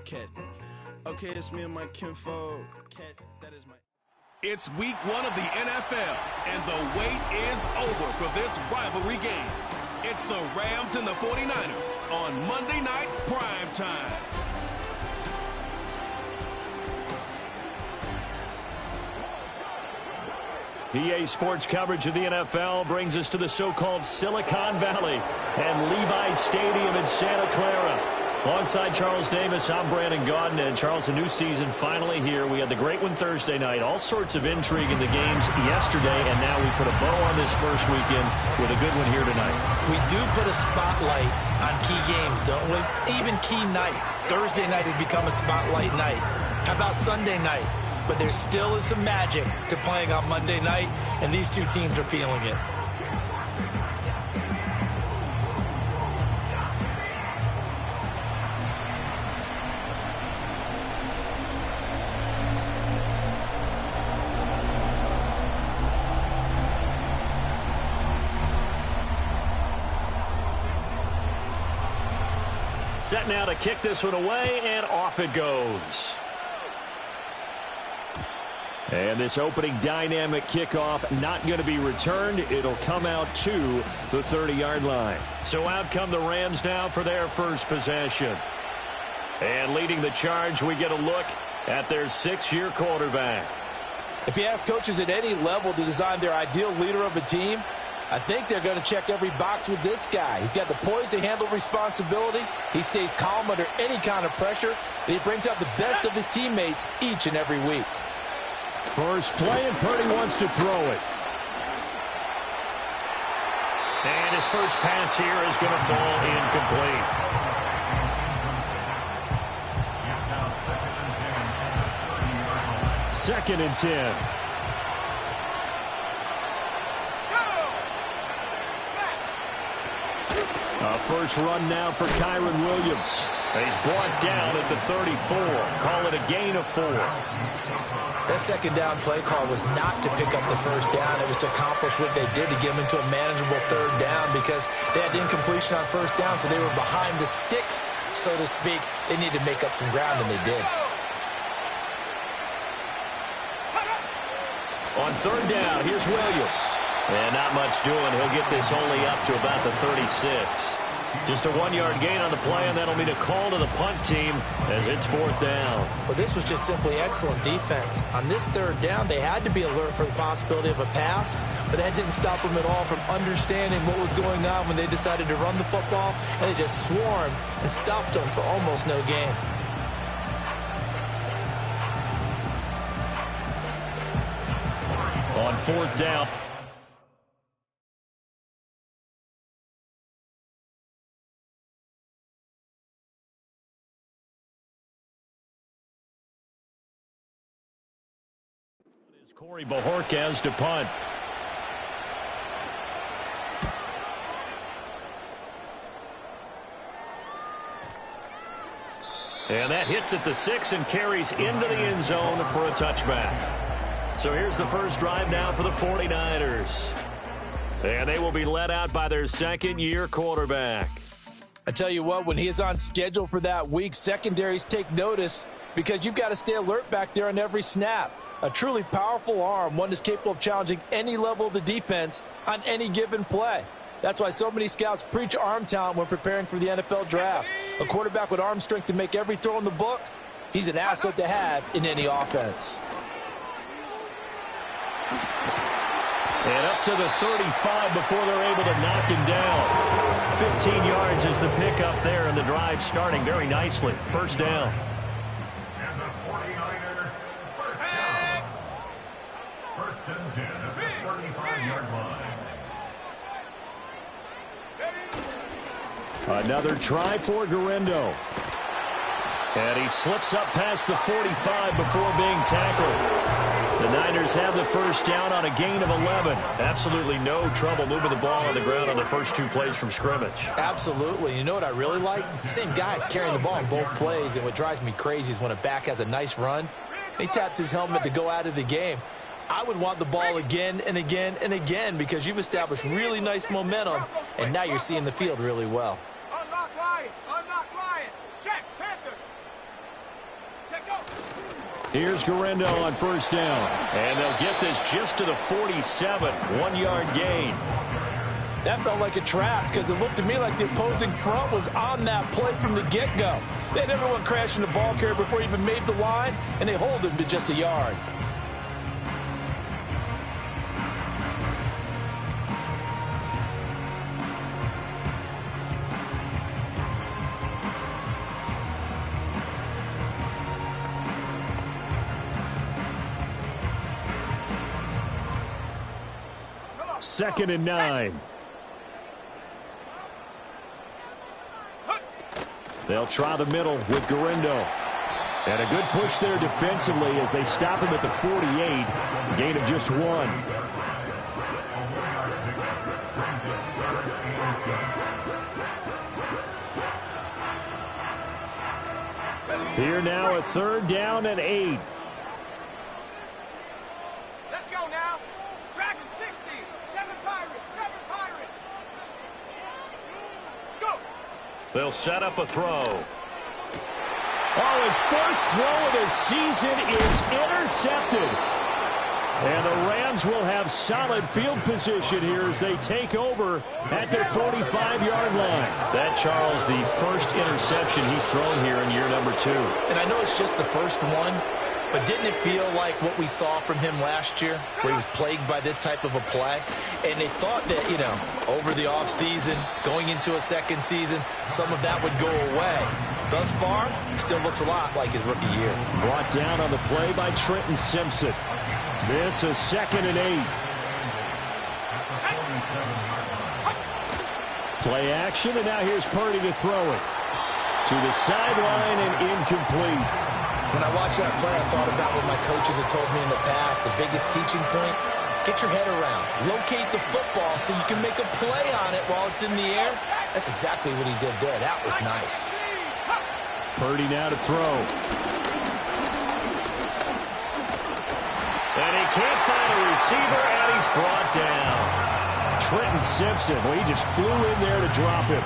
Cat. Okay, it's me and my kinfolk. Cat, that is my... It's week 1 of the NFL, and the wait is over for this rivalry game. It's the Rams and the 49ers on Monday Night Prime Time. EA Sports coverage of the NFL brings us to the so-called Silicon Valley and Levi Stadium in Santa Clara. Alongside Charles Davis, I'm Brandon Gaudin. And Charles, a new season finally here. We had the great one Thursday night. All sorts of intrigue in the games yesterday, and now we put a bow on this first weekend with a good one here tonight. We do put a spotlight on key games, don't we? Even key nights. Thursday night has become a spotlight night. How about Sunday night? But there still is some magic to playing on Monday night, and these two teams are feeling it. Set now to kick this one away, and off it goes. And this opening dynamic kickoff not going to be returned. It'll come out to the 30-yard line. So out come the Rams now for their first possession. And leading the charge, we get a look at their 6-year quarterback. If you ask coaches at any level to design their ideal leader of a team, I think they're going to check every box with this guy. He's got the poise to handle responsibility. He stays calm under any kind of pressure. And he brings out the best of his teammates each and every week. First play, and Purdy wants to throw it. And his first pass here is going to fall incomplete. Second and 10. First run now for Kyren Williams. He's brought down at the 34. Call it a gain of 4. That second down play call was not to pick up the first down. It was to accomplish what they did to get them into a manageable third down because they had incompletion on first down, so they were behind the sticks, so to speak. They needed to make up some ground, and they did. On third down, here's Williams. And not much doing. He'll get this only up to about the 36. Just a 1-yard gain on the play, and that'll mean a call to the punt team as it's fourth down. Well, this was just simply excellent defense. On this third down, they had to be alert for the possibility of a pass, but that didn't stop them at all from understanding what was going on when they decided to run the football, and they just swarmed and stopped them for almost no gain. On fourth down. Corey Bojorquez to punt. And that hits at the 6 and carries into the end zone for a touchback. So here's the first drive now for the 49ers. And they will be led out by their second-year quarterback. I tell you what, when he is on schedule for that week, secondaries take notice because you've got to stay alert back there on every snap. A truly powerful arm, one that's capable of challenging any level of the defense on any given play. That's why so many scouts preach arm talent when preparing for the NFL draft. A quarterback with arm strength to make every throw in the book, he's an asset to have in any offense. And up to the 35 before they're able to knock him down. 15 yards is the pickup there, and the drive starting very nicely. First down. Another try for Guerendo. And he slips up past the 45 before being tackled. The Niners have the first down on a gain of 11. Absolutely no trouble moving the ball on the ground on the first 2 plays from scrimmage. Absolutely. You know what I really like? Same guy carrying the ball on both plays, and what drives me crazy is when a back has a nice run, he taps his helmet to go out of the game. I would want the ball again and again and again because you've established really nice momentum, and now you're seeing the field really well. Here's Gurindo on first down. And they'll get this just to the 47. 1-yard gain. That felt like a trap because it looked to me like the opposing front was on that play from the get-go. They had everyone crashing the ball carrier before he even made the line, and they hold him to just a yard. Second and 9. They'll try the middle with Gurindo. And a good push there defensively as they stop him at the 48. Gain of just 1. Here now a 3rd down and 8. Let's go now. Dragon 60. 7 Pirates. 7 Pirates. Go. They'll set up a throw. Oh, his first throw of the season is intercepted. And the Rams will have solid field position here as they take over at their 45-yard line. That, Charles, the first interception he's thrown here in year number 2. And I know it's just the first one, but didn't it feel like what we saw from him last year, where he was plagued by this type of a play? And they thought that, you know, over the offseason, going into a second season, some of that would go away. Thus far, still looks a lot like his rookie year. Brought down on the play by Trenton Simpson. This is 2nd and 8. Play action, and now here's Purdy to throw it. To the sideline and incomplete. When I watched that play, I thought about what my coaches had told me in the past. The biggest teaching point, get your head around. Locate the football so you can make a play on it while it's in the air. That's exactly what he did there. That was nice. Purdy now to throw. And he can't find a receiver, and he's brought down. Trenton Simpson, well, he just flew in there to drop him.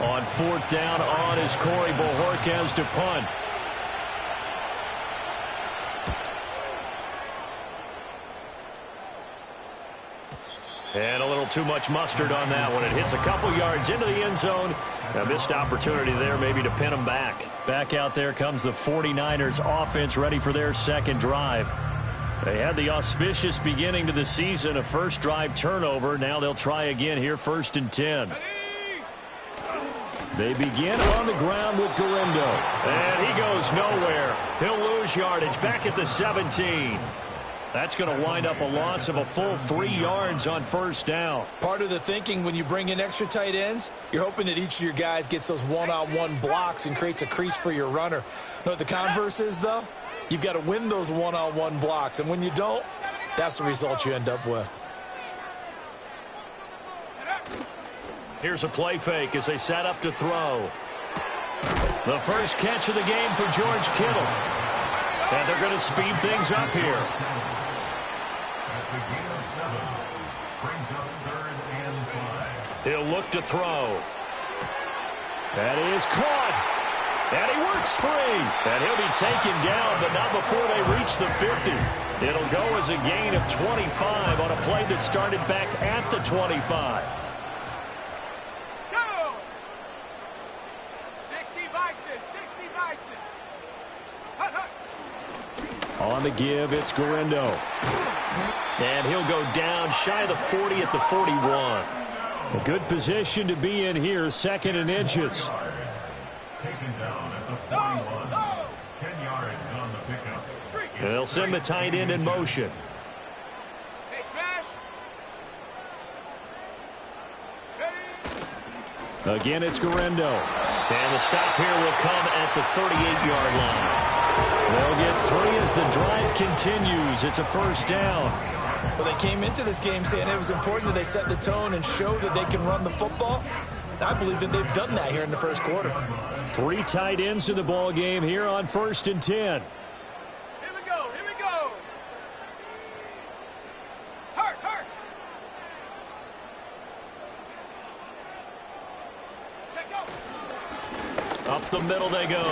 On 4th down on is Corey Bojorquez to punt. And a little too much mustard on that one. It hits a couple yards into the end zone. A missed opportunity there maybe to pin them back. Back out there comes the 49ers offense ready for their second drive. They had the auspicious beginning to the season, a first drive turnover. Now they'll try again here, 1st and 10. They begin on the ground with Gurindo. And he goes nowhere. He'll lose yardage back at the 17. That's going to wind up a loss of a full 3 yards on 1st down. Part of the thinking when you bring in extra tight ends, you're hoping that each of your guys gets those one-on-one blocks and creates a crease for your runner. You know what the converse is, though? You've got to win those one-on-one blocks, and when you don't, that's the result you end up with. Here's a play fake as they set up to throw. The first catch of the game for George Kittle. And they're going to speed things up here. He'll look to throw. That is caught. And he works free. And he'll be taken down, but not before they reach the 50. It'll go as a gain of 25 on a play that started back at the 25. Go! 60 Bison, 60 Bison. Hut, hut. On the give, it's Gurindo. And he'll go down shy of the 40 at the 41. A good position to be in here, 2nd and inches. Taken down at the 41. 10 yards on the pickup. And they'll send the tight end in motion. Hey, smash. Ready? Again, it's Gurindo. And the stop here will come at the 38-yard line. They'll get 3 as the drive continues. It's a 1st down. Well, they came into this game saying it was important that they set the tone and show that they can run the football. And I believe that they've done that here in the first quarter. 3 tight ends in the ball game here on 1st and 10. Here we go, here we go. Hurt, hurt. Check go. Up the middle they go.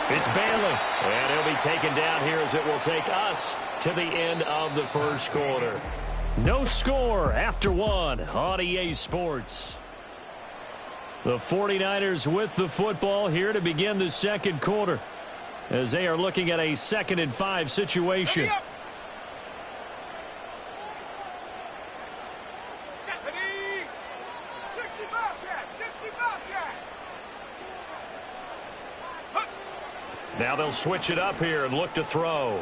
It's Bailey. And he'll be taken down here as it will take us to the end of the first quarter. No score after one on EA Sports. The 49ers with the football here to begin the second quarter as they are looking at a 2nd and 5 situation. Now they'll switch it up here and look to throw.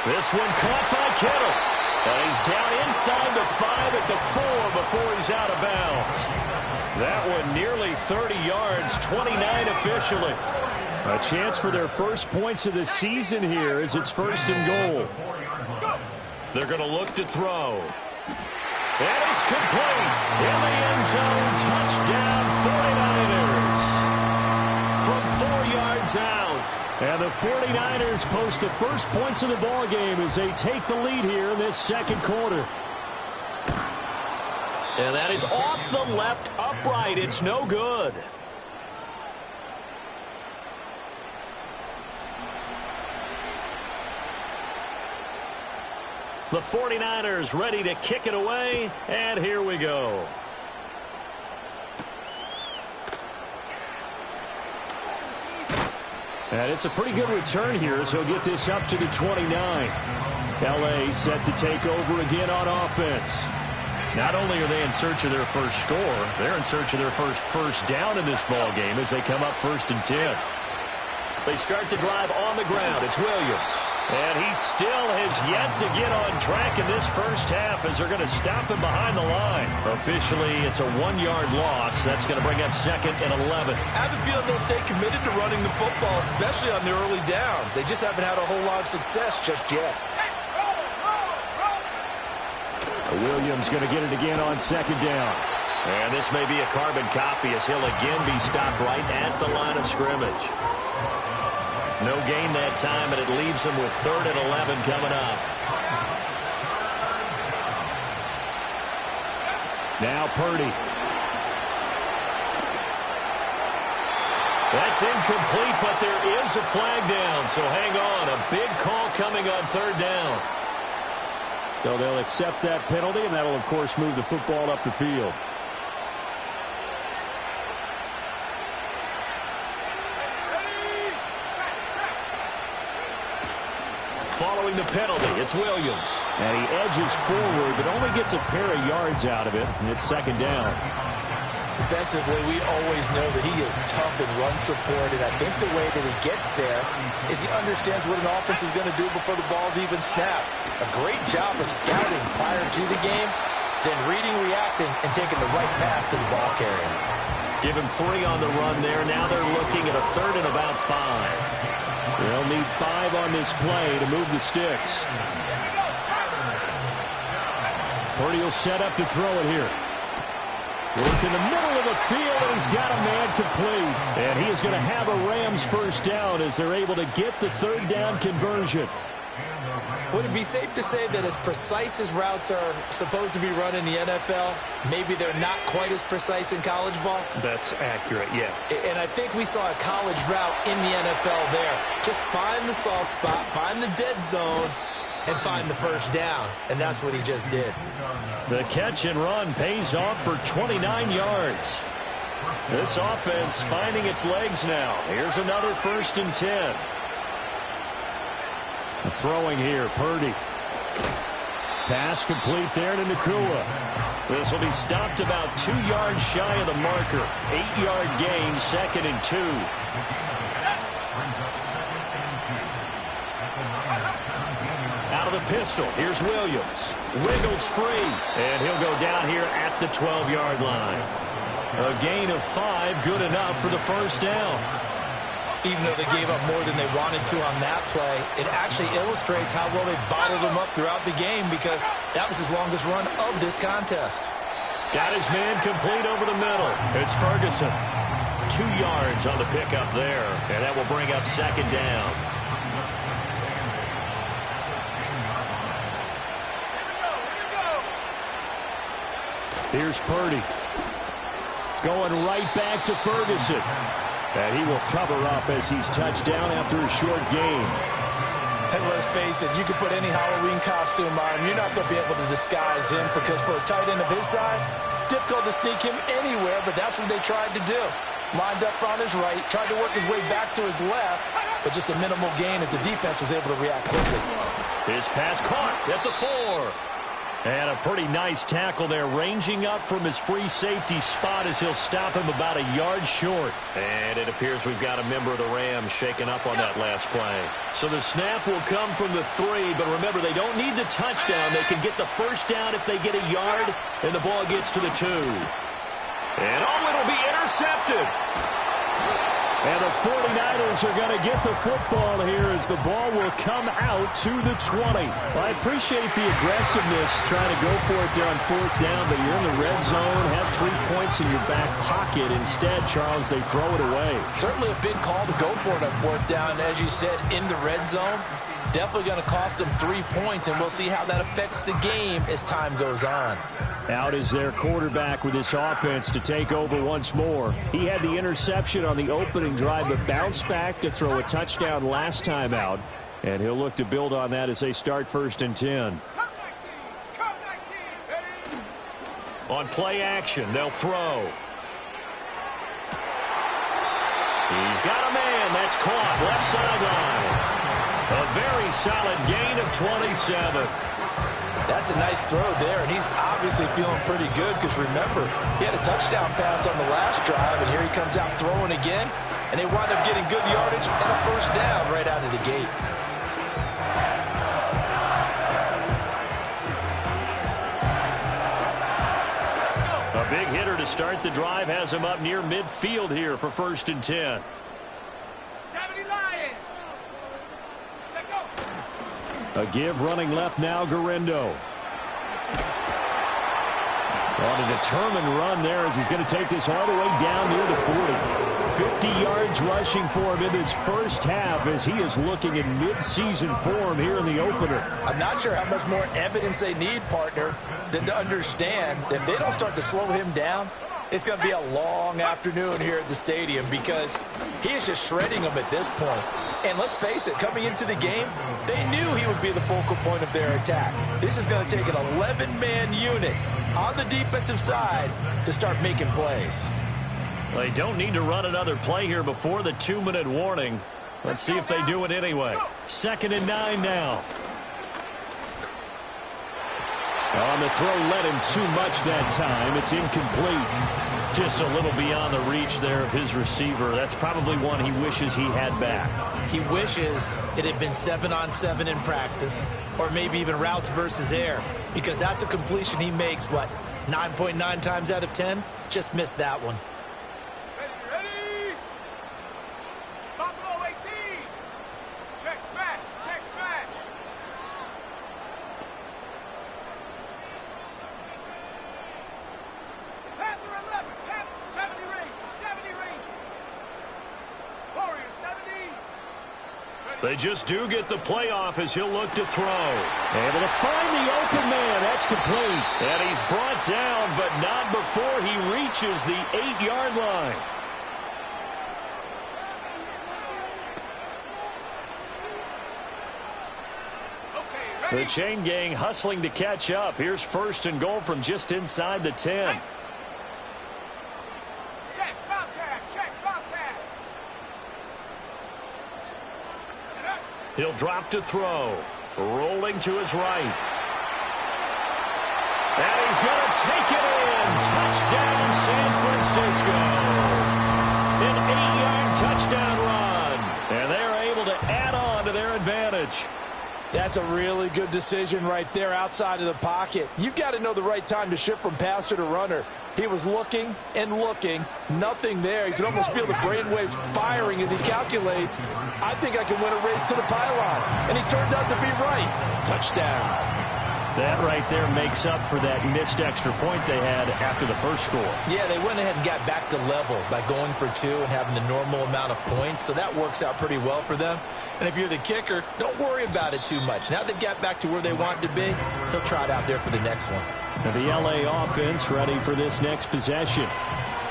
This one caught by Kittle. And he's down inside the 5 at the 4 before he's out of bounds. That one nearly 30 yards, 29 officially. A chance for their first points of the season here as it's 1st and goal. They're going to look to throw. And it's complete. In the end zone, touchdown 49ers. From 4 yards out. And the 49ers post the first points of the ball game as they take the lead here in this second quarter. And that is off the left upright. It's no good. The 49ers ready to kick it away, and here we go. And it's a pretty good return here, so he'll get this up to the 29. L.A. set to take over again on offense. Not only are they in search of their first score, they're in search of their first down in this ball game as they come up 1st and 10. They start the drive on the ground. It's Williams. And he still has yet to get on track in this first half as they're going to stop him behind the line. Officially, it's a 1-yard loss. That's going to bring up 2nd and 11. I have a feeling they'll stay committed to running the football, especially on the early downs. They just haven't had a whole lot of success just yet. Williams going to get it again on 2nd down. And this may be a carbon copy as he'll again be stopped right at the line of scrimmage. No gain that time, and it leaves him with 3rd and 11 coming up. Now Purdy. That's incomplete, but there is a flag down, so hang on. A big call coming on 3rd down. So they'll accept that penalty, and that'll, of course, move the football up the field. Following the penalty, it's Williams. And he edges forward, but only gets a pair of yards out of it. And it's 2nd down. Defensively, we always know that he is tough in run support, and I think the way that he gets there is he understands what an offense is going to do before the ball's even snapped. A great job of scouting prior to the game, then reading, reacting, and taking the right path to the ball carrier. Give him 3 on the run there. Now they're looking at a 3rd and about 5. They'll need 5 on this play to move the sticks. Purdy will set up to throw it here. Look in the middle of the field, and he's got a man complete. And he is going to have a Rams first down as they're able to get the 3rd down conversion. Would it be safe to say that as precise as routes are supposed to be run in the NFL, maybe they're not quite as precise in college ball? That's accurate, yeah. And I think we saw a college route in the NFL there. Just find the soft spot, find the dead zone, and find the first down. And that's what he just did. The catch and run pays off for 29 yards. This offense finding its legs now. Here's another 1st and 10. Throwing here, Purdy. Pass complete there to Nacua. This will be stopped about 2 yards shy of the marker. 8-yard gain, 2nd and 2. Out of the pistol, here's Williams. Wiggles free, and he'll go down here at the 12-yard line. A gain of 5, good enough for the first down. Even though they gave up more than they wanted to on that play, it actually illustrates how well they bottled them up throughout the game because that was his longest run of this contest. Got his man complete over the middle. It's Ferguson. 2 yards on the pickup there, and that will bring up 2nd down. Here's Purdy. Going right back to Ferguson. And he will cover up as he's touched down after a short gain. And let's face it, you can put any Halloween costume on. You're not going to be able to disguise him because for a tight end of his size, difficult to sneak him anywhere, but that's what they tried to do. Lined up on his right, tried to work his way back to his left, but just a minimal gain as the defense was able to react quickly. His pass caught at the 4. And a pretty nice tackle there, ranging up from his free safety spot as he'll stop him about a yard short. And it appears we've got a member of the Rams shaken up on that last play. So the snap will come from the 3, but remember, they don't need the touchdown. They can get the first down if they get a yard, and the ball gets to the 2. And it'll be intercepted. And the 49ers are going to get the football here as the ball will come out to the 20. Well, I appreciate the aggressiveness trying to go for it there on 4th down, but you're in the red zone, have 3 points in your back pocket. Instead, Charles, they throw it away. Certainly a big call to go for it on 4th down. As you said, in the red zone, definitely going to cost them 3 points, and we'll see how that affects the game as time goes on. Out is their quarterback with this offense to take over once more. He had the interception on the opening drive, but bounced back to throw a touchdown last time out. And he'll look to build on that as they start 1st and 10. On play action, they'll throw. He's got a man. That's caught. Left sideline. A very solid gain of 27. That's a nice throw there, and he's obviously feeling pretty good because, remember, he had a touchdown pass on the last drive, and here he comes out throwing again, and they wind up getting good yardage and a first down right out of the gate. A big hitter to start the drive has him up near midfield here for 1st and 10. 70 Lions. A give running left now, Garindo. On a determined run there as he's going to take this all the way down near the 40. 50 yards rushing for him in his first half as he is looking in mid-season form here in the opener. I'm not sure how much more evidence they need, partner, than to understand that if they don't start to slow him down, it's going to be a long afternoon here at the stadium because he is just shredding them at this point. And let's face it, coming into the game, they knew he would be the focal point of their attack. This is going to take an 11-man unit on the defensive side to start making plays. They don't need to run another play here before the 2-minute warning. Let's see if they do it anyway. 2nd and 9 now. On the throw, let him too much that time. It's incomplete. Just a little beyond the reach there of his receiver. That's probably one he wishes he had back. He wishes it had been 7-on-7 in practice, or maybe even routes versus air, because that's a completion he makes, what, 9.9 times out of 10? Just missed that one. Ready? Buffalo 18. Check smash. Check smash. Panther 11. Panther 70 range. 70 range. Warrior 70. They just do get the playoff as he'll look to throw. Able to find the open man. That's complete. And he's brought down, but not before he reaches the 8-yard line. The chain gang hustling to catch up. Here's 1st and goal from just inside the 10. Check Bobcat. Check Bobcat. He'll drop to throw. Rolling to his right. And he's going to take it in. Touchdown, San Francisco. An 8-yard touchdown run. And they're able to add on to their advantage. That's a really good decision right there outside of the pocket. You've got to know the right time to shift from passer to runner. He was looking and looking. Nothing there. You can almost feel the brainwaves firing as he calculates, I think I can win a race to the pylon. And he turns out to be right. Touchdown. That right there makes up for that missed extra point they had after the first score. Yeah, they went ahead and got back to level by going for 2 and having the normal amount of points, so that works out pretty well for them. And if you're the kicker, don't worry about it too much. Now they've got back to where they want to be, they'll try it out there for the next one. And the LA offense ready for this next possession.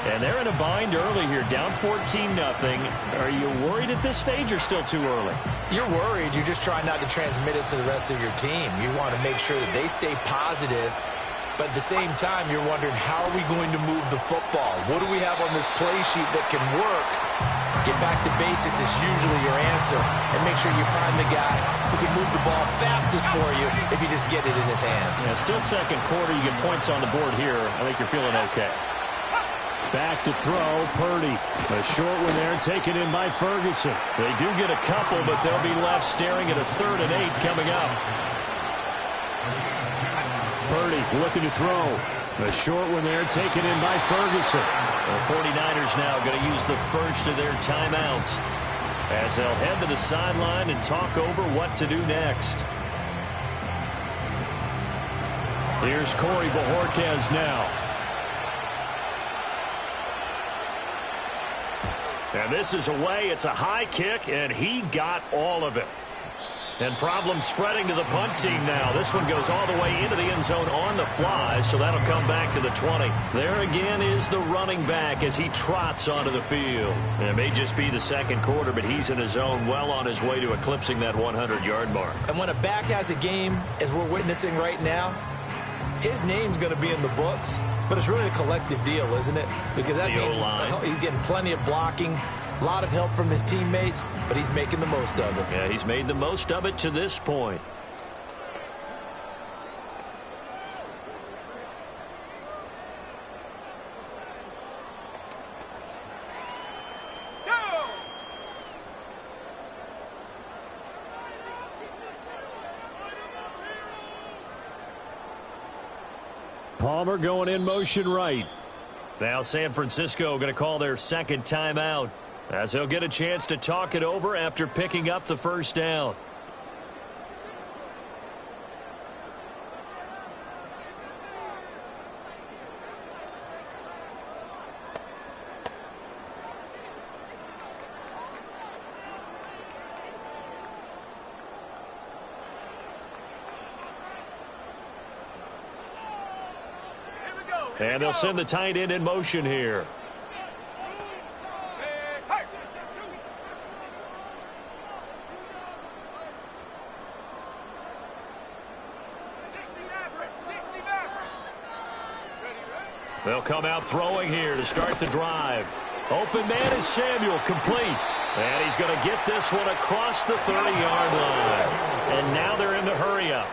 And they're in a bind early here, down 14-0. Are you worried at this stage or still too early? You're worried. You're just trying not to transmit it to the rest of your team. You want to make sure that they stay positive. But at the same time, you're wondering, how are we going to move the football? What do we have on this play sheet that can work? Get back to basics is usually your answer. And make sure you find the guy who can move the ball fastest for you if you just get it in his hands. Yeah, still second quarter. You get points on the board here. I think you're feeling okay. Back to throw, Purdy. A short one there, taken in by Ferguson. They do get a couple, but they'll be left staring at a 3rd and 8 coming up. Purdy looking to throw. A short one there, taken in by Ferguson. The 49ers now going to use the first of their timeouts as they'll head to the sideline and talk over what to do next. Here's Corey Bojorquez now. And this is away. It's a high kick, and he got all of it. And problems spreading to the punt team now. This one goes all the way into the end zone on the fly, so that'll come back to the 20. There again is the running back as he trots onto the field. And it may just be the second quarter, but he's in his zone, well on his way to eclipsing that 100-yard mark. And when a back has a game, as we're witnessing right now, his name's going to be in the books, but it's really a collective deal, isn't it? Because that means he's getting plenty of blocking, a lot of help from his teammates, but he's making the most of it. Yeah, he's made the most of it to this point. Palmer going in motion right. Now San Francisco going to call their second timeout as they'll get a chance to talk it over after picking up the first down. And they'll send the tight end in motion here. They'll come out throwing here to start the drive. Open man is Samuel, complete. And he's going to get this one across the 30-yard line. And now they're in the hurry up.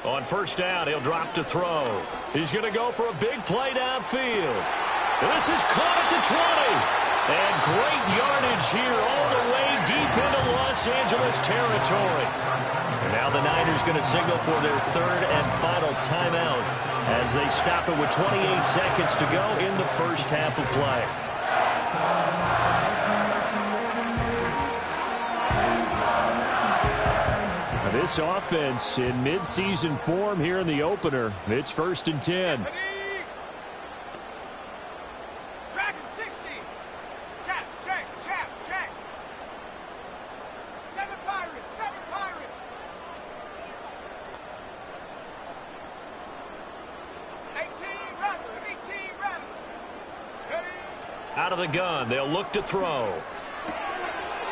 On first down, he'll drop to throw. He's going to go for a big play downfield. This is caught at the 20. And great yardage here all the way deep into Los Angeles territory. And now the Niners going to signal for their third and final timeout as they stop it with 28 seconds to go in the first half of play. This offense in mid-season form here in the opener. It's 1st and 10. Dragon 60. Check. 7 Pirates. 18 Rattler. Ready. Out of the gun, they'll look to throw.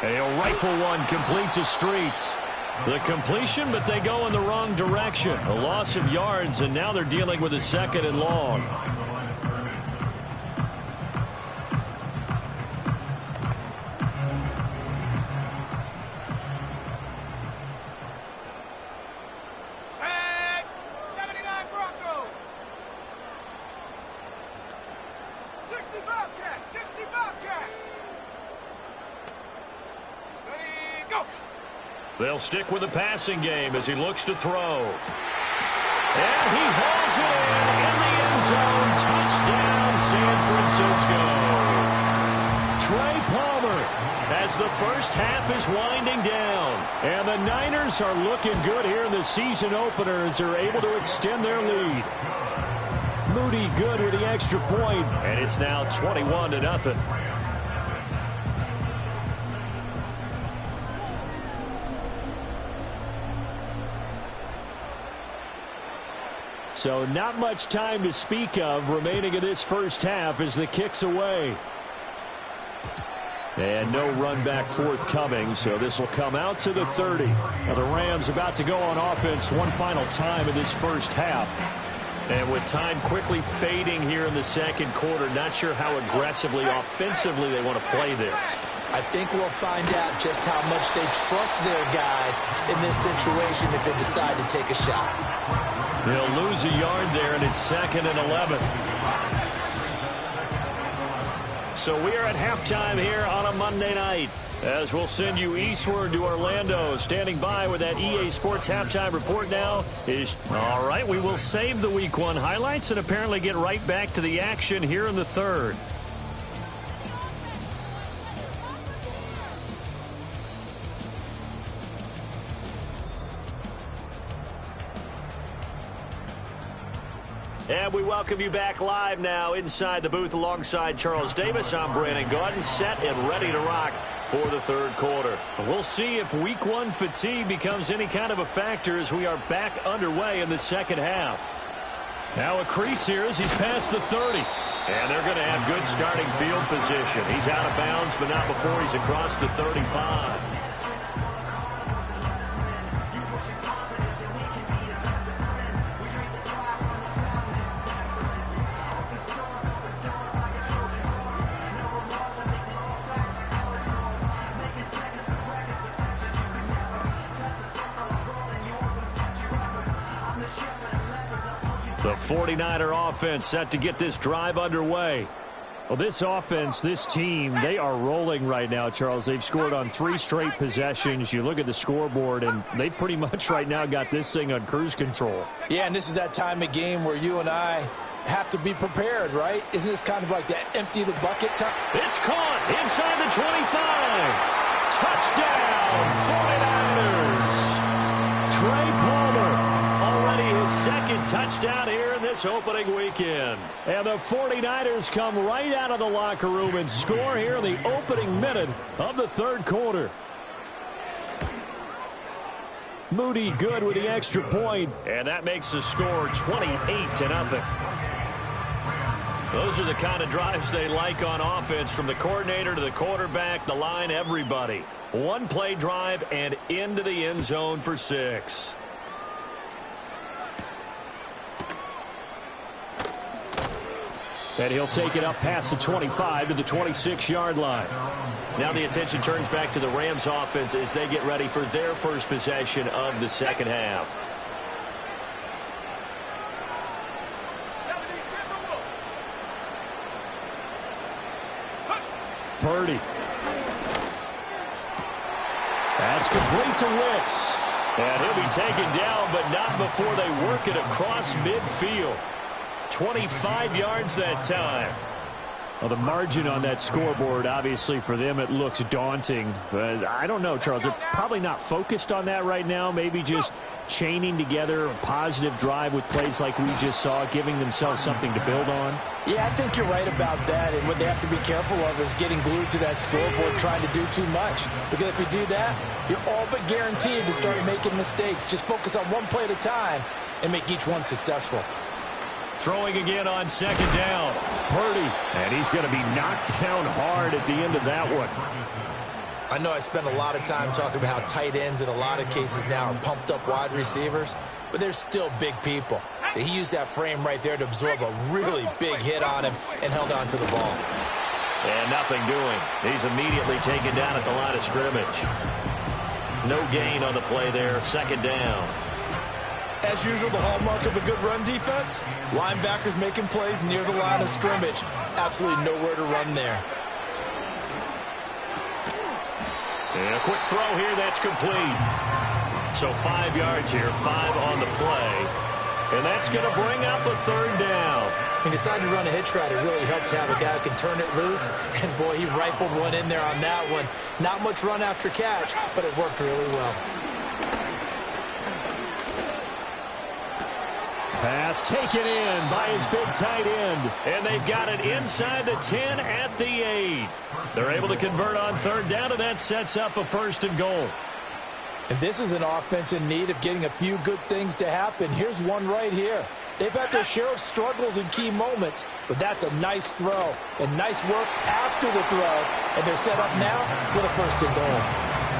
And he'll rifle one complete to Streets. The completion, but they go in the wrong direction. A loss of yards, and now they're dealing with a 2nd and long. Set. 79 Broncos. 60 Bobcat. Ready, go. They'll stick with the passing game as he looks to throw. And he hauls it in the end zone. Touchdown, San Francisco. Trey Palmer as the first half is winding down. And the Niners are looking good here in the season opener as they're able to extend their lead. Moody good with the extra point, and it's now 21-0. So not much time to speak of remaining in this first half as the kick's away. And no run back forthcoming, so this will come out to the 30. Now the Rams about to go on offense one final time in this first half. And with time quickly fading here in the second quarter, not sure how aggressively, offensively they want to play this. I think we'll find out just how much they trust their guys in this situation if they decide to take a shot. They'll lose a yard there, and it's 2nd and 11. So we are at halftime here on a Monday night, as we'll send you eastward to Orlando. Standing by with that EA Sports halftime report now is, all right, we will save the Week 1 highlights and apparently get right back to the action here in the third. And we welcome you back live now inside the booth alongside Charles Davis. I'm Brandon Gaudin, set and ready to rock for the third quarter. We'll see if Week 1 fatigue becomes any kind of a factor as we are back underway in the second half. Now a crease here as he's past the 30. And they're going to have good starting field position. He's out of bounds, but not before he's across the 35. The 49er offense set to get this drive underway. Well, this offense, this team, they are rolling right now, Charles. They've scored on 3 straight possessions. You look at the scoreboard, and they've pretty much right now got this thing on cruise control. Yeah, and this is that time of game where you and I have to be prepared, right? Isn't this kind of like that empty the bucket time? It's caught inside the 25. Touchdown, 49ers. Trey Palmer. His second touchdown here in this opening weekend. And the 49ers come right out of the locker room and score here in the opening minute of the third quarter. Moody good with the extra point, and that makes the score 28-0. Those are the kind of drives they like on offense, from the coordinator to the quarterback, the line, everybody. One play drive and into the end zone for 6. And he'll take it up past the 25 to the 26-yard line. Now the attention turns back to the Rams offense as they get ready for their first possession of the second half. Purdy. That's complete to Wicks. And he'll be taken down, but not before they work it across midfield. 25 yards that time. Well, the margin on that scoreboard, obviously, for them, it looks daunting. But I don't know, Charles. They're probably not focused on that right now. Maybe just chaining together a positive drive with plays like we just saw, giving themselves something to build on. Yeah, I think you're right about that. And what they have to be careful of is getting glued to that scoreboard, trying to do too much. Because if you do that, you're all but guaranteed to start making mistakes. Just focus on one play at a time and make each one successful. Throwing again on second down. Purdy. And he's going to be knocked down hard at the end of that one. I know I spent a lot of time talking about how tight ends in a lot of cases now are pumped up wide receivers, but they're still big people. He used that frame right there to absorb a really big hit on him and held on to the ball. And nothing doing. He's immediately taken down at the line of scrimmage. No gain on the play there. Second down. As usual, the hallmark of a good run defense, linebackers making plays near the line of scrimmage. Absolutely nowhere to run there. And a quick throw here, that's complete. So 5 yards here, 5 on the play. And that's going to bring up a third down. He decided to run a hitch route. It really helped to have a guy who can turn it loose. And, boy, he rifled one in there on that one. Not much run after catch, but it worked really well. Pass taken in by his big tight end. And they've got it inside the 10 at the 8. They're able to convert on third down, and that sets up a 1st and goal. And this is an offense in need of getting a few good things to happen. Here's one right here. They've had their share of struggles in key moments, but that's a nice throw and nice work after the throw. And they're set up now with a 1st and goal.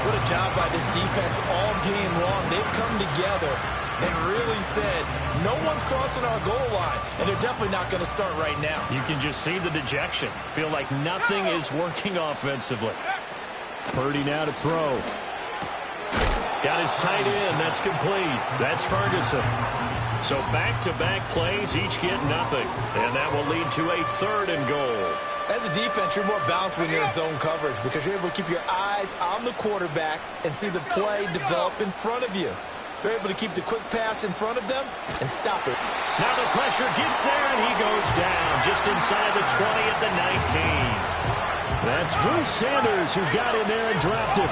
What a job by this defense all game long. They've come together and really said, no one's crossing our goal line, and they're definitely not going to start right now. You can just see the dejection. Feel like nothing is working offensively. Purdy now to throw. Got his tight end. That's complete. That's Ferguson. So back-to-back plays, each get nothing. And that will lead to a 3rd and goal. As a defense, you're more balanced when you're in zone coverage because you're able to keep your eyes on the quarterback and see the play develop in front of you. They're able to keep the quick pass in front of them and stop it. Now the pressure gets there, and he goes down just inside the 20 at the 19. That's Drew Sanders who got in there and dropped it.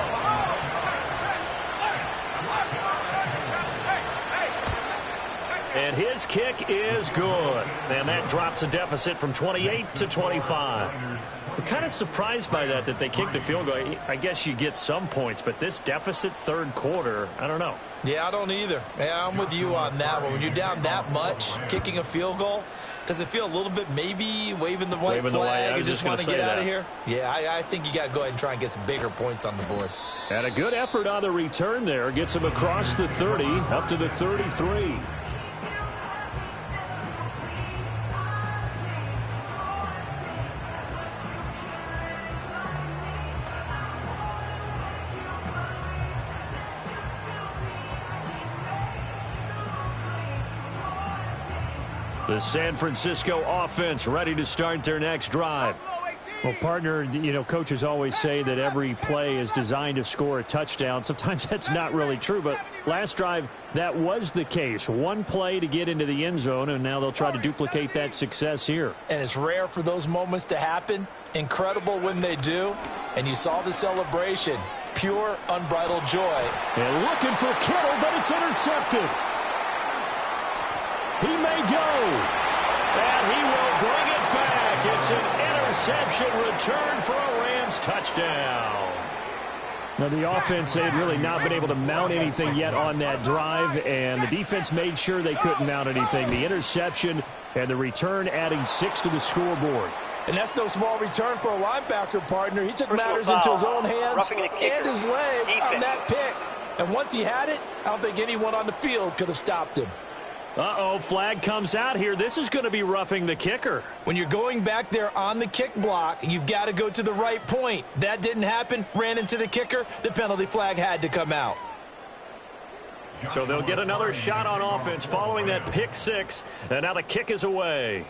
And his kick is good. And that drops a deficit from 28 to 25. I'm kind of surprised by that they kicked the field goal. I guess you get some points, but this deficit 3rd quarter, I don't know. Yeah, I don't either. Yeah, I'm with you on that one. When you're down that much, kicking a field goal, does it feel a little bit maybe waving the white flag and just want to get out of here? Yeah, I think you got to go ahead and try and get some bigger points on the board. And a good effort on the return there. Gets him across the 30, up to the 33. The San Francisco offense ready to start their next drive. Well, partner, you know, coaches always say that every play is designed to score a touchdown. Sometimes that's not really true, but last drive, that was the case. One play to get into the end zone, and now they'll try to duplicate that success here. And it's rare for those moments to happen. Incredible when they do. And you saw the celebration. Pure, unbridled joy. And looking for Kittle, but it's intercepted. He may go. And he will bring it back. It's an interception return for a Rams touchdown. Now, the offense, they had really not been able to mount anything yet on that drive, and the defense made sure they couldn't mount anything. The interception and the return adding 6 to the scoreboard. And that's no small return for a linebacker, partner. He took matters into his own hands and his legs on that pick. And once he had it, I don't think anyone on the field could have stopped him. Uh-oh, flag comes out here. This is going to be roughing the kicker. When you're going back there on the kick block, you've got to go to the right point. That didn't happen. Ran into the kicker. The penalty flag had to come out. So they'll get another shot on offense following that pick 6. And now the kick is away.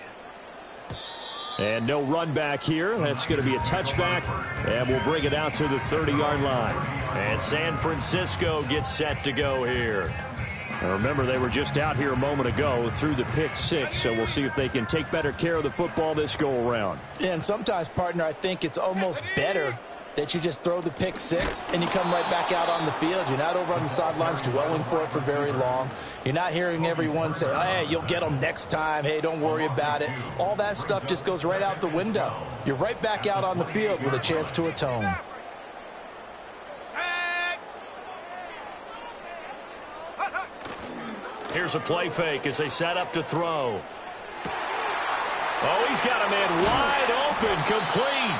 And no run back here. That's going to be a touchback. And we'll bring it out to the 30-yard line. And San Francisco gets set to go here. Now remember, they were just out here a moment ago through the pick 6, so we'll see if they can take better care of the football this go-around. Yeah, and sometimes, partner, I think it's almost better that you just throw the pick 6 and you come right back out on the field. You're not over on the sidelines dwelling for it for very long. You're not hearing everyone say, hey, you'll get them next time. Hey, don't worry about it. All that stuff just goes right out the window. You're right back out on the field with a chance to atone. Here's a play fake as they set up to throw. Oh, he's got a man wide open, complete.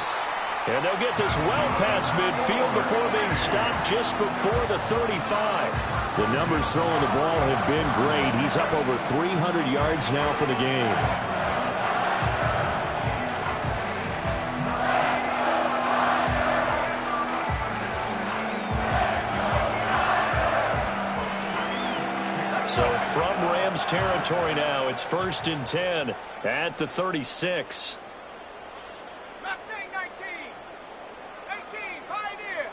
And they'll get this well past midfield before being stopped just before the 35. The numbers throwing the ball have been great. He's up over 300 yards now for the game. So from Rams territory now, it's 1st and 10 at the 36. Mustang 19. 18, Pioneer.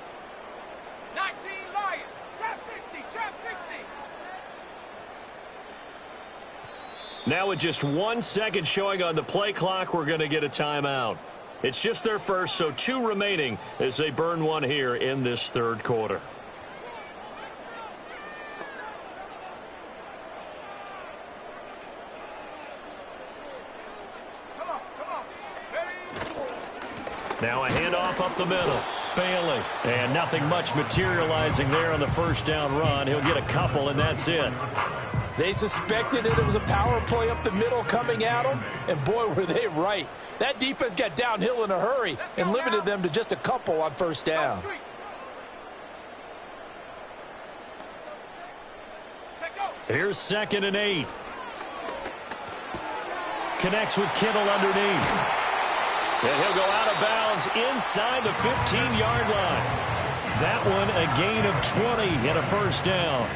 19, Lion. Chap 60, Chap 60. Now with just 1 second showing on the play clock, we're going to get a timeout. It's just their first, so 2 remaining as they burn one here in this 3rd quarter. Now a handoff up the middle. Bailey. And nothing much materializing there on the first down run. He'll get a couple, and that's it. They suspected it was a power play up the middle coming at them, and boy, were they right. That defense got downhill in a hurry and limited them to just a couple on first down. Here's 2nd and 8. Connects with Kittle underneath. And he'll go out of bounds inside the 15-yard line. That one a gain of 20 and a first down.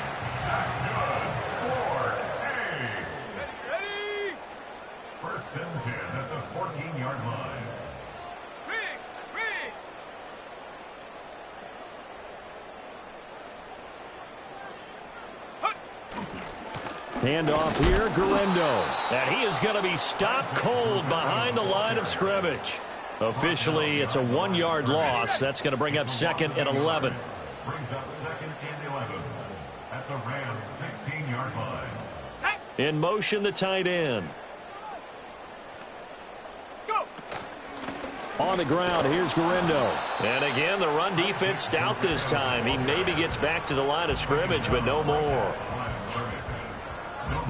First and 10 at the 14-yard line. Handoff here, Guerendo. And he is going to be stopped cold behind the line of scrimmage. Officially, it's a 1-yard loss. That's going to bring up 2nd and 11. Brings up 2nd and 11 at the Rams 16-yard line. In motion, the tight end. Go. On the ground, here's Guerendo. And again, the run defense stout this time. He maybe gets back to the line of scrimmage, but no more.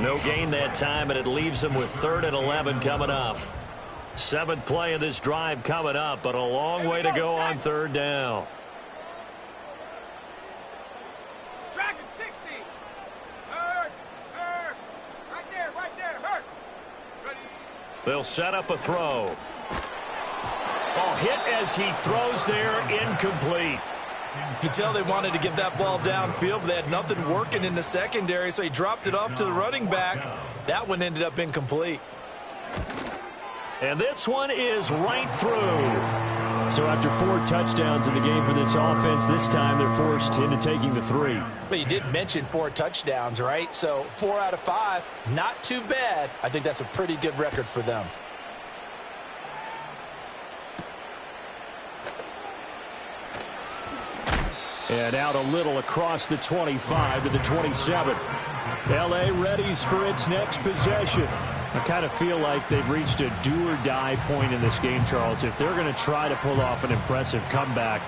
No gain that time, and it leaves him with 3rd and 11 coming up. 7th play of this drive coming up, but a long way to go on 3rd down. Dragon 60. Hurt. Right there. Hurt. Ready. They'll set up a throw. Oh, hit as he throws there, incomplete. You can tell they wanted to get that ball downfield, but they had nothing working in the secondary, so he dropped it off to the running back. That one ended up incomplete. And this one is right through. So after 4 touchdowns in the game for this offense, this time they're forced into taking the 3. But you did mention 4 touchdowns, right? So 4 out of 5, not too bad. I think that's a pretty good record for them. And out a little across the 25 to the 27. L.A. readies for its next possession. I kind of feel like they've reached a do-or-die point in this game, Charles. If they're going to try to pull off an impressive comeback,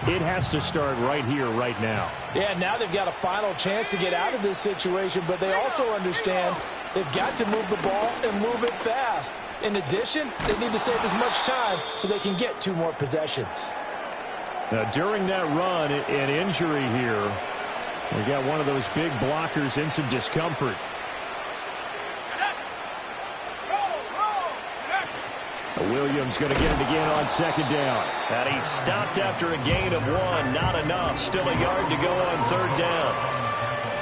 it has to start right here, right now. Yeah, now they've got a final chance to get out of this situation, but they also understand they've got to move the ball and move it fast. In addition, they need to save as much time so they can get 2 more possessions. Now, during that run, an injury here. We got one of those big blockers in some discomfort. Williams going to get it again on 2nd down. And he's stopped after a gain of 1. Not enough. Still a yard to go on 3rd down.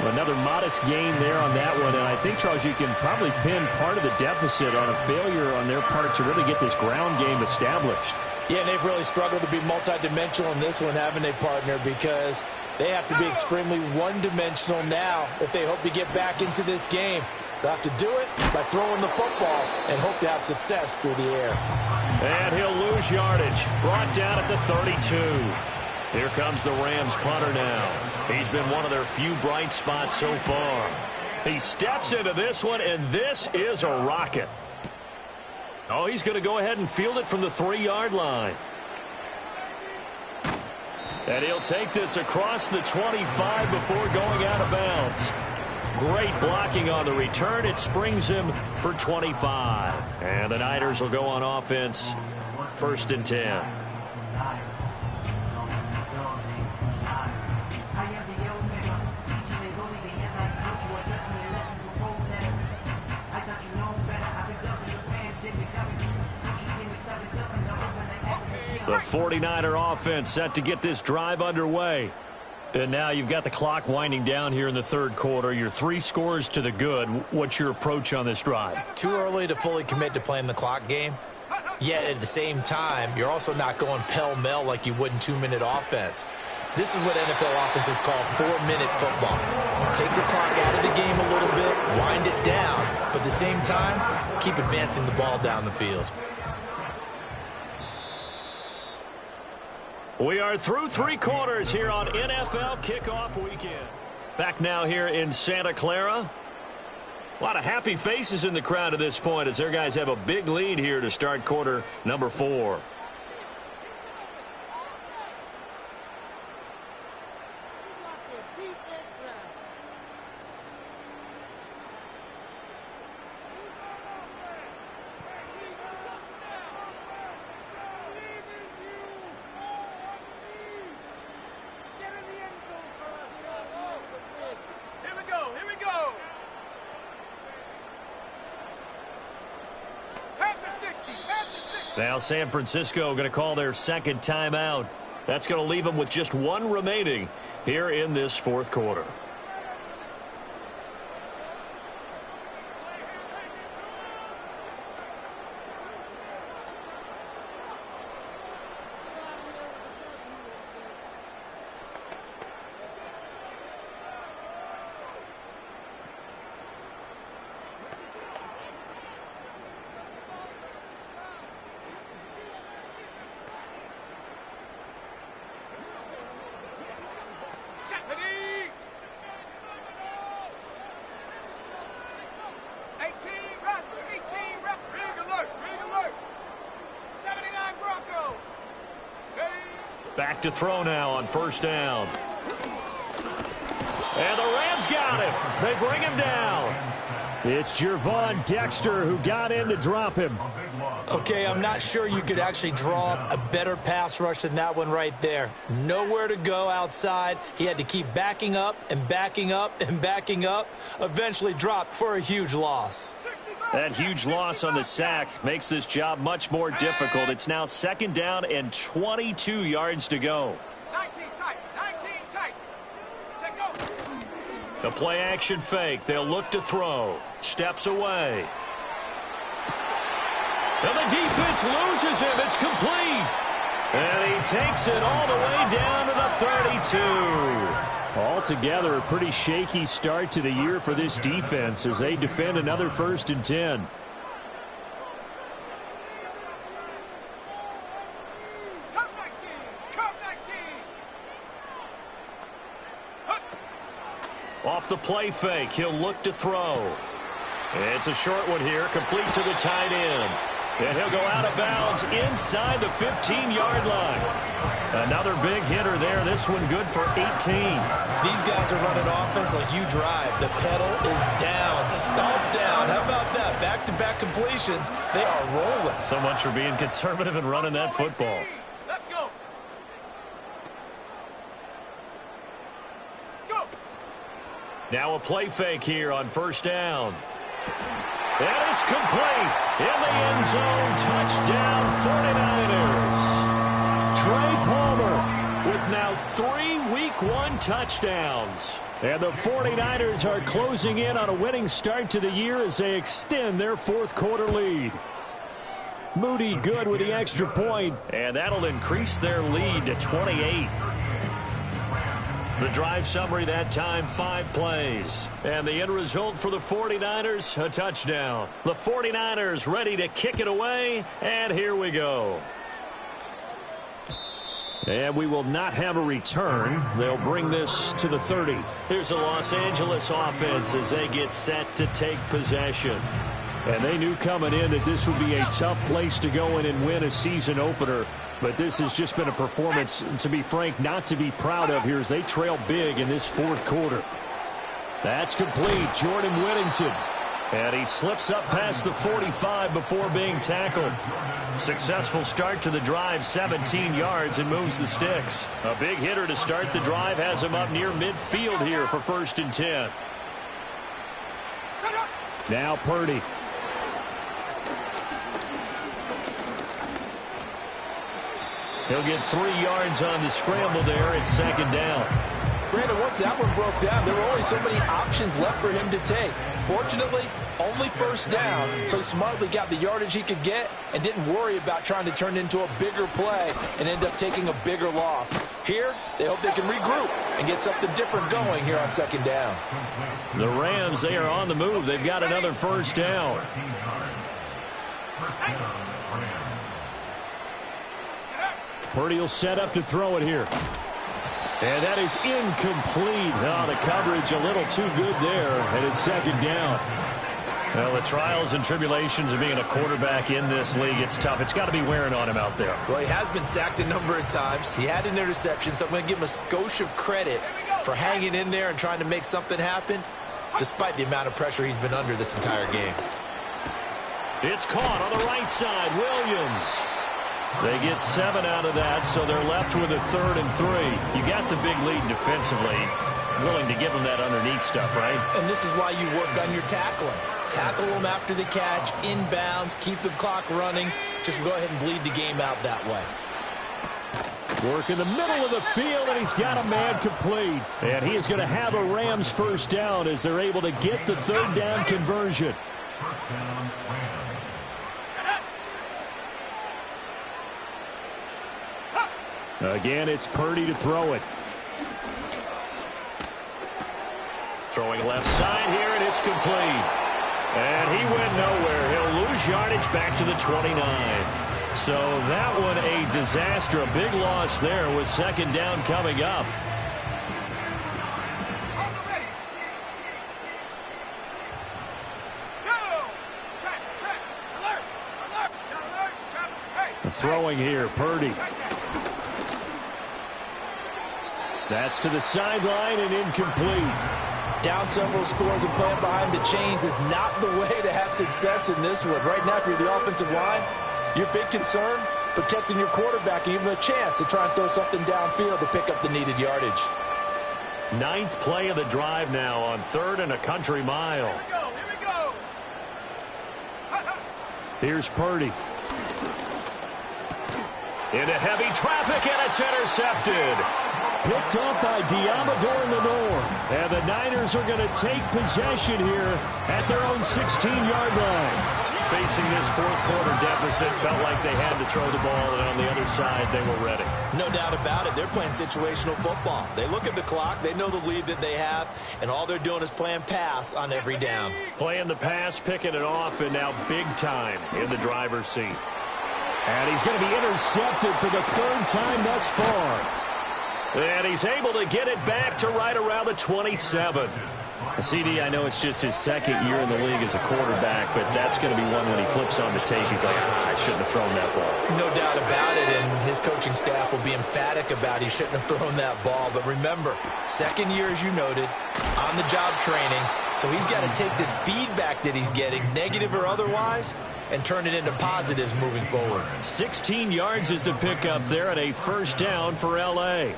Well, another modest gain there on that one. And I think, Charles, you can probably pin part of the deficit on a failure on their part to really get this ground game established. Yeah, and they've really struggled to be multidimensional in this one, haven't they, partner? Because they have to be extremely one-dimensional now if they hope to get back into this game. They'll have to do it by throwing the football and hope to have success through the air. And he'll lose yardage. Brought down at the 32. Here comes the Rams punter now. He's been one of their few bright spots so far. He steps into this one, and this is a rocket. Oh, he's going to go ahead and field it from the 3-yard line. And he'll take this across the 25 before going out of bounds. Great blocking on the return. It springs him for 25. And the Niners will go on offense. 1st and 10. The 49er offense set to get this drive underway. And now you've got the clock winding down here in the 3rd quarter. You're 3 scores to the good. What's your approach on this drive? Too early to fully commit to playing the clock game. Yet at the same time, you're also not going pell-mell like you would in 2-minute offense. This is what NFL offenses call 4-minute football. Take the clock out of the game a little bit, wind it down, but at the same time, keep advancing the ball down the field. We are through 3 quarters here on NFL Kickoff Weekend. Back now here in Santa Clara. A lot of happy faces in the crowd at this point as their guys have a big lead here to start quarter number 4. Now San Francisco going to call their second timeout. That's going to leave them with just one remaining here in this fourth quarter. Back to throw now on first down. And the Rams got him. They bring him down. It's Gervon Dexter who got in to drop him. Okay, I'm not sure you could actually draw up a better pass rush than that one right there. Nowhere to go outside. He had to keep backing up and backing up and backing up. Eventually dropped for a huge loss. That huge loss on the sack makes this job much more difficult. It's now second down and 22 yards to go. 19 tight. Take go. The play action fake. They'll look to throw. Steps away. And the defense loses him. It's complete. And he takes it all the way down to the 32. Altogether, a pretty shaky start to the year for this defense as they defend another 1st and 10. Come 19. Off the play fake, he'll look to throw. It's a short one here, complete to the tight end. And he'll go out of bounds inside the 15-yard line. Another big hitter there. This one good for 18. These guys are running offense like you drive. The pedal is down, stomp down. How about that? Back-to-back completions. They are rolling. So much for being conservative and running that football. Let's go. Go. Now a play fake here on first down. And it's complete. In the end zone, touchdown 49ers. Trey Palmer with now 3 Week 1 touchdowns. And the 49ers are closing in on a winning start to the year as they extend their fourth quarter lead. Moody good with the extra point. And that'll increase their lead to 28. The drive summary that time, 5 plays. And the end result for the 49ers, a touchdown. The 49ers ready to kick it away, and here we go. And we will not have a return. They'll bring this to the 30. Here's a Los Angeles offense as they get set to take possession. And they knew coming in that this would be a tough place to go in and win a season opener. But this has just been a performance, to be frank, not to be proud of here as they trail big in this fourth quarter. That's complete. Jordan Whittington. And he slips up past the 45 before being tackled. Successful start to the drive, 17 yards, and moves the sticks. A big hitter to start the drive has him up near midfield here for 1st and 10. Now Purdy. He'll get 3 yards on the scramble there at second down. Brandon, once that one broke down, there were only so many options left for him to take. Fortunately, only first down, so he smartly got the yardage he could get and didn't worry about trying to turn it into a bigger play and end up taking a bigger loss. Here, they hope they can regroup and get something different going here on second down. The Rams, they are on the move. They've got another first down. Purdy will set up to throw it here. And that is incomplete. Oh, the coverage a little too good there, and it's second down. Well, the trials and tribulations of being a quarterback in this league, it's tough. It's got to be wearing on him out there. Well, he has been sacked a number of times. He had an interception, so I'm going to give him a skosh of credit for hanging in there and trying to make something happen, despite the amount of pressure he's been under this entire game. It's caught on the right side. Williams. They get 7 out of that, so they're left with a 3rd and 3. You got the big lead defensively. Willing to give them that underneath stuff, right? And this is why you work on your tackling. tackle them after the catch, inbounds, keep the clock running. Just go ahead and bleed the game out that way. Work in the middle of the field, and he's got a man complete. And he is going to have a Rams first down as they're able to get the third down conversion. First down, Rams. Again, it's Purdy to throw it. Throwing left side here, and it's complete. And he went nowhere. He'll lose yardage back to the 29. So that one a disaster. A big loss there with second down coming up. Throwing here, Purdy. That's to the sideline and incomplete. Down several scores and playing behind the chains is not the way to have success in this one. Right now, if you're the offensive line, your big concern, protecting your quarterback and even a chance to try and throw something downfield to pick up the needed yardage. Ninth play of the drive now on 3rd and a country mile. Here we go. Here's Purdy. Into heavy traffic, and it's intercepted. Picked up by Diamador Lenore. And the Niners are going to take possession here at their own 16-yard line. Facing this fourth-quarter deficit, felt like they had to throw the ball, and on the other side, they were ready. No doubt about it. They're playing situational football. They look at the clock, they know the lead that they have, and all they're doing is playing pass on every down. Playing the pass, picking it off, and now big time in the driver's seat. And he's going to be intercepted for the third time thus far. And he's able to get it back to right around the 27. CD, I know it's just his second year in the league as a quarterback, but that's going to be one when he flips on the tape. He's like, I shouldn't have thrown that ball. No doubt about it, and his coaching staff will be emphatic about he shouldn't have thrown that ball. But remember, second year, as you noted, on-the-job training, so he's got to take this feedback that he's getting, negative or otherwise, and turn it into positives moving forward. 16 yards is the pickup there at a first down for L.A.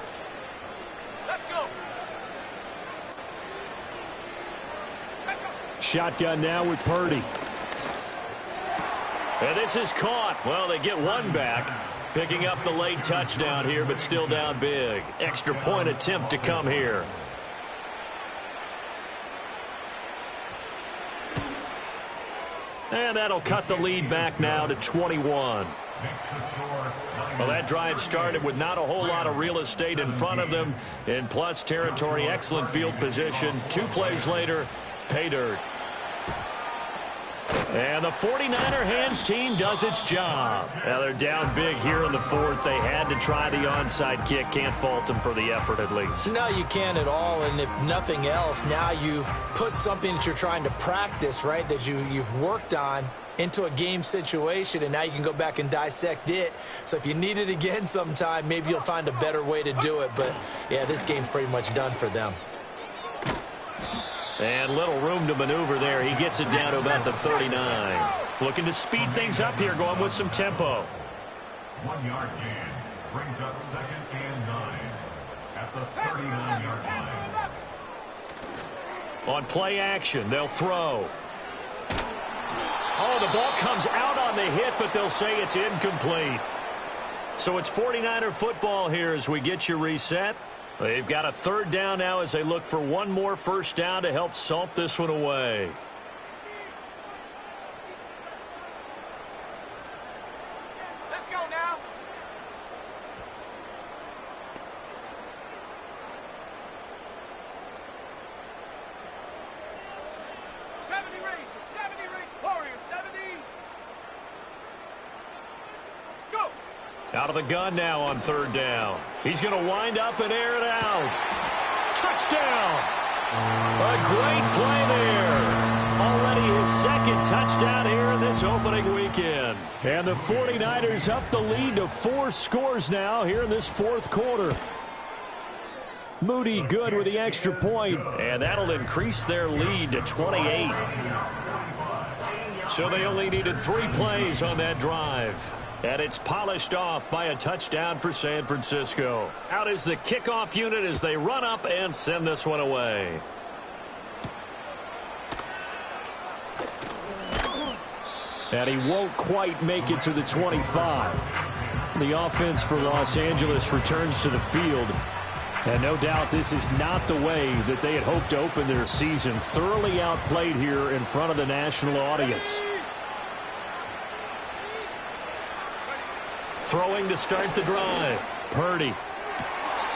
Shotgun now with Purdy. And this is caught. Well, they get one back. Picking up the late touchdown here, but still down big. Extra point attempt to come here. And that'll cut the lead back now to 21. Well, that drive started with not a whole lot of real estate in front of them. In plus territory, excellent field position. 2 plays later, pay dirt. And the 49er hands team does its job. Now they're down big here in the fourth. They had to try the onside kick. Can't fault them for the effort at least. No, you can't at all. And if nothing else, now you've put something that you're trying to practice, right, that you've worked on into a game situation, and now you can go back and dissect it. So if you need it again sometime, maybe you'll find a better way to do it. But, yeah, this game's pretty much done for them. And little room to maneuver there. He gets it down to about the 39. Looking to speed things up here, going with some tempo. 1 yard gain brings up 2nd and 9 at the 39-yard line. On play action, they'll throw. Oh, the ball comes out on the hit, but they'll say it's incomplete. So it's 49er football here as we get you reset. They've got a third down now as they look for one more first down to help salt this one away. Let's go now. Warriors, 70. Go. Out of the gun now on third down. He's going to wind up and air it out. Touchdown! A great play there. Already his second touchdown here in this opening weekend. And the 49ers up the lead to 4 scores now here in this fourth quarter. Moody good with the extra point. And that'll increase their lead to 28. So they only needed 3 plays on that drive. And it's polished off by a touchdown for San Francisco. Out is the kickoff unit as they run up and send this one away. And he won't quite make it to the 25. The offense for Los Angeles returns to the field. And no doubt this is not the way that they had hoped to open their season. Thoroughly outplayed here in front of the national audience. Throwing to start the drive. Purdy.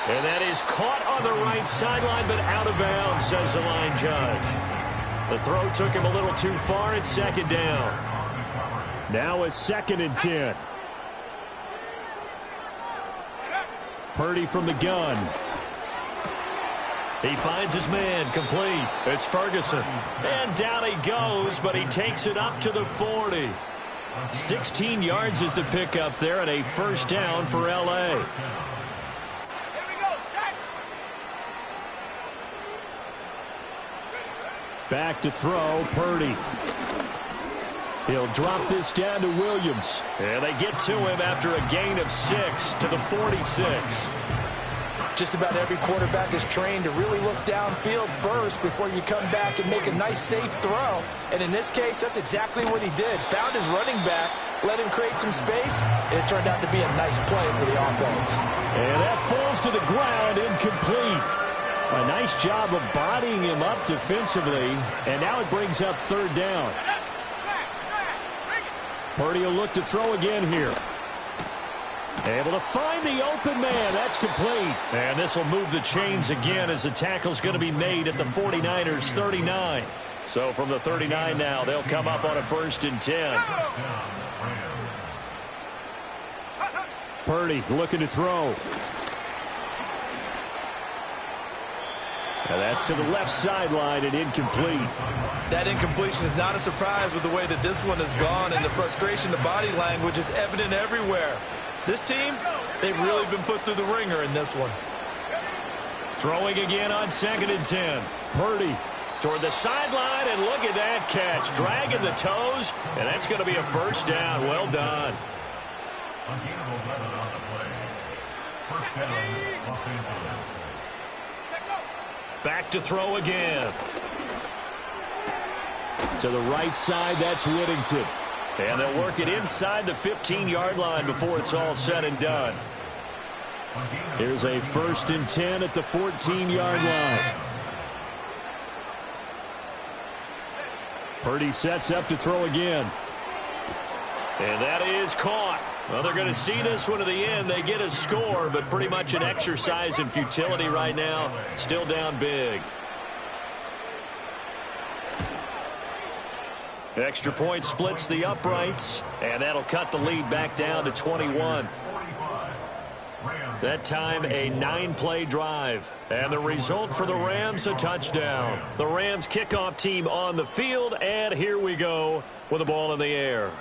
And that is caught on the right sideline, but out of bounds, says the line judge. The throw took him a little too far. It's second down. Now it's 2nd and 10. Purdy from the gun. He finds his man, complete. It's Ferguson. And down he goes, but he takes it up to the 40. 16 yards is the pickup there, and a first down for L.A. Back to throw, Purdy. He'll drop this down to Williams. And they get to him after a gain of 6 to the 46. Just about every quarterback is trained to really look downfield first before you come back and make a nice, safe throw. And in this case, that's exactly what he did. Found his running back, let him create some space, and it turned out to be a nice play for the offense. And that falls to the ground, incomplete. A nice job of bodying him up defensively, and now it brings up 3rd down. Purdy will look to throw again here. Able to find the open man. That's complete. And this will move the chains again as the tackle's going to be made at the 49ers 39. So from the 39 now, they'll come up on a 1st and 10. Purdy looking to throw. And that's to the left sideline and incomplete. That incompletion is not a surprise with the way that this one has gone, and the frustration, the body language is evident everywhere. This team, they've really been put through the ringer in this one. Throwing again on 2nd and 10. Purdy toward the sideline, and look at that catch. Dragging the toes, and that's going to be a first down. Well done. Back to throw again. To the right side, that's Whittington. And they'll work it inside the 15-yard line before it's all said and done. Here's a 1st and 10 at the 14-yard line. Purdy sets up to throw again. And that is caught. Well, they're going to see this one to the end. They get a score, but pretty much an exercise in futility right now. Still down big. Extra point splits the uprights, and that'll cut the lead back down to 21. That time, a 9-play drive. And the result for the Rams, a touchdown. The Rams kickoff team on the field, and here we go with the ball in the air.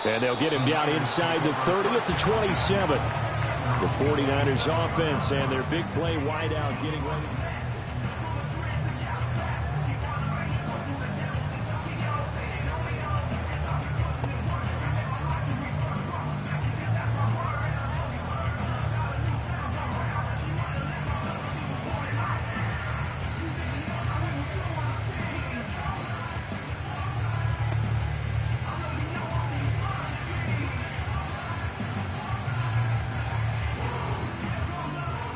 And they'll get him down inside the 30 at the 27. The 49ers offense and their big play wideout getting ready.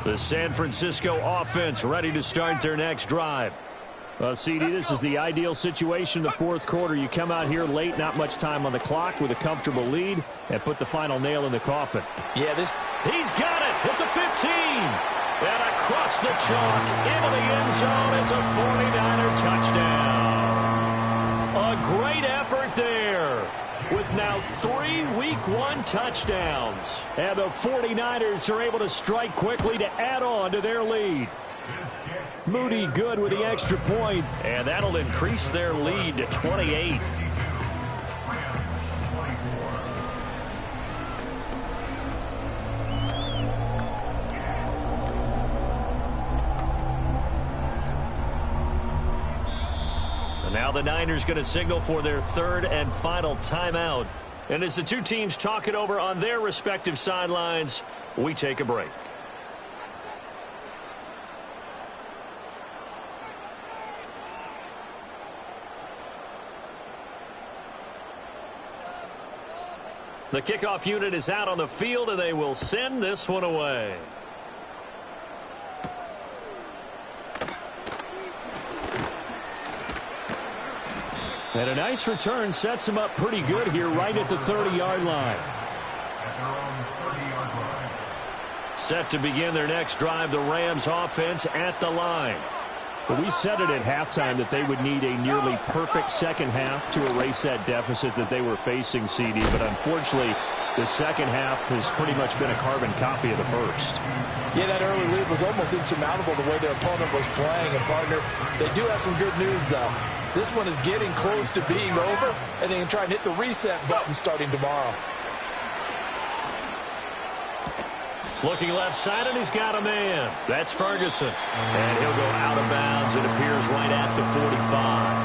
The San Francisco offense ready to start their next drive. Well, CD, this is the ideal situation in the 4th quarter. You come out here late, not much time on the clock, with a comfortable lead, and put the final nail in the coffin. Yeah, he's got it at the 15. And across the chalk into the end zone. It's a 49er touchdown. A great effort there, with now 3 Week 1 touchdowns. And the 49ers are able to strike quickly to add on to their lead. Moody good with the extra point, and that'll increase their lead to 28. And now the Niners going to signal for their 3rd and final timeout. And as the two teams talk it over on their respective sidelines, we take a break. The kickoff unit is out on the field, and they will send this one away. And a nice return sets him up pretty good here right at the 30-yard line. Set to begin their next drive, the Rams offense at the line. But we said it at halftime that they would need a nearly perfect second half to erase that deficit that they were facing, CD. But unfortunately, the second half has pretty much been a carbon copy of the first. Yeah, that early lead was almost insurmountable the way their opponent was playing. And, partner, they do have some good news, though. This one is getting close to being over, and they can try and hit the reset button starting tomorrow. Looking left side, and he's got a man. That's Ferguson. And he'll go out of bounds. It appears right at the 45.